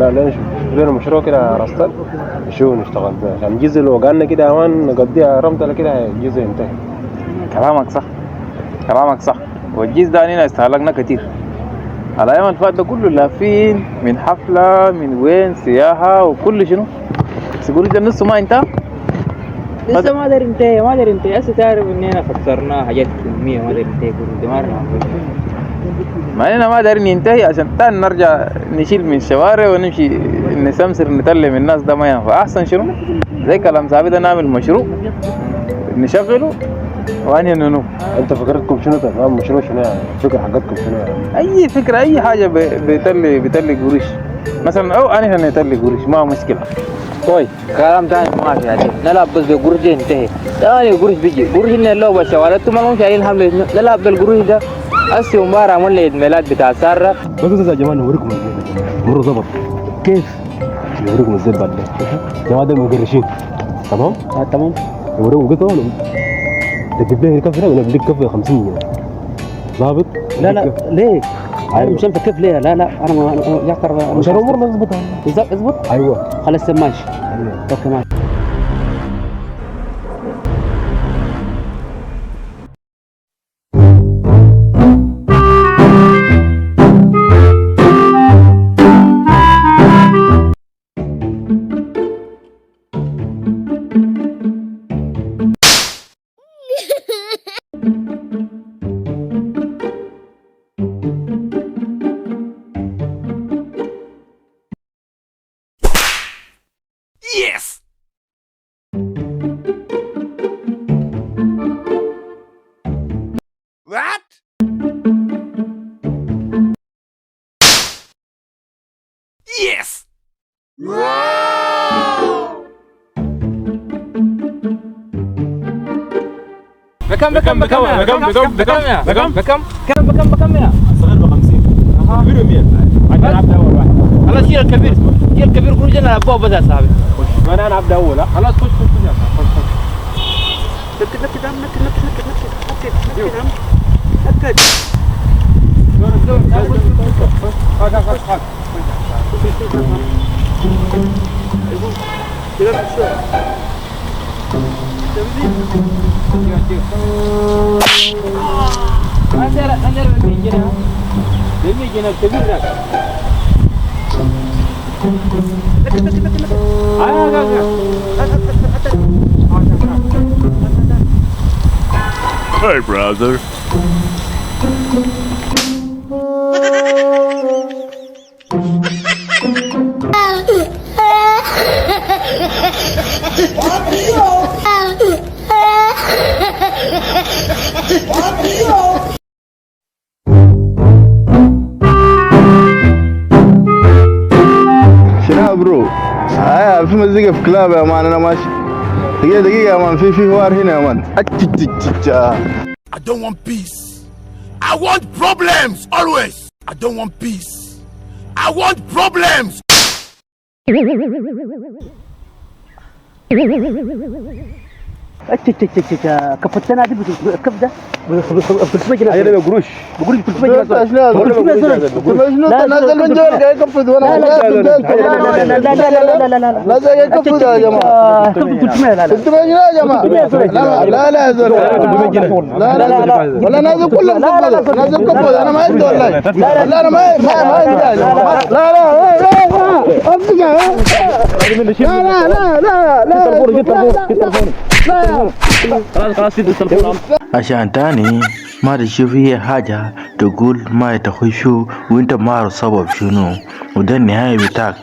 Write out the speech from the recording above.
لا لا نشوف لنا مشروع كده راسطل شو نشتغل فيه عشان جزء لو قعدنا كده أمان نقضيها رمضة كده جزء ينتهي. كلامك صح، كلامك صح. والجيز ده علينا استهلكنا كتير. الأيام اللي فاتت ده كله لافين من حفلة من وين سياحة وكل شنو. بس يقولوا ده نصه ما انتهى. لسه ما داري ينتهي ما داري ينتهي. هسه تعرف اننا فكرنا حاجات كمية ما داري ينتهي كله دمارنا. ما اننا ما دارين ينتهي عشان تاني نرجع نشيل من الشوارع ونمشي نسمسر نتلم الناس. ده ما ينفع. احسن شنو زي كلام صاحبي ده نعمل مشروع نشغله واني ننو. أنت فكرتكم شنو تمام مشروع شنو يعني؟ الفكرة حقتكم شنو يعني؟ اي فكرة اي حاجة بيتلي قروش مثلا او انا نتلي قروش ما مشكلة. طيب كلام تاني ما في عادي نلعب بس بالقروش ده ينتهي. ثاني القروش بيجي قروش إن اللو بالشوارع انتم ما شايلين حمل نلعب بالقروش ده. هسه مباراة عملنا عيد ميلاد بتاع سارة. بس يا جماعة نوريكم الزيت مرة ظبط. كيف؟ نوريكم الزيت بعد ده. جماعة ده مقرشين تمام؟ تمام. نوريكم قطعة تجيب لي كفرة ولا بديك كفرة 50 جنيه. ظابط؟ لا لا ليه؟ أنا مش أنت كيف ليه؟ لا لا أنا ما يعتبر مش الأمور ما تظبطها. اضبط؟ أيوه. خلاص ماشي. أيوه. أوكي ماشي. Yes! What? Yes! Wow! بكم يا صغير ب 50. كبير 100. عشان عبد أول واحد. خلاص شيل الكبير شيل الكبير كل جنا نلعبوه بس يا صاحبي. ما أنا عبد أول ها. خلاص خش يا صاحبي خش. نكد عم نكد. Hey, brother. شنو برو؟ في مزيكا في كلاب يا مان. انا ماشي دقيقة يا مان. في حوار هنا يا مان. I don't want peace. I want problems always. I don't want peace. I want problems. كفتنا دي الكف ده أيوة قروش. بقول لك 300 جنيه. شنو نازل من جوال قاعد يكفد وانا لا زي يكفد يا جماعه. 300 لا 300 جنيه يا جماعه. لا لا يا زول. لا لا ولا نازل كله نازل كفد. انا ما عندي والله. لا انا ما عندي. لا عشان تاني ما تشوف هي حاجة تقول ما يتخشوا وانت ما عارف سبب شنو، وده النهاية بتاعك.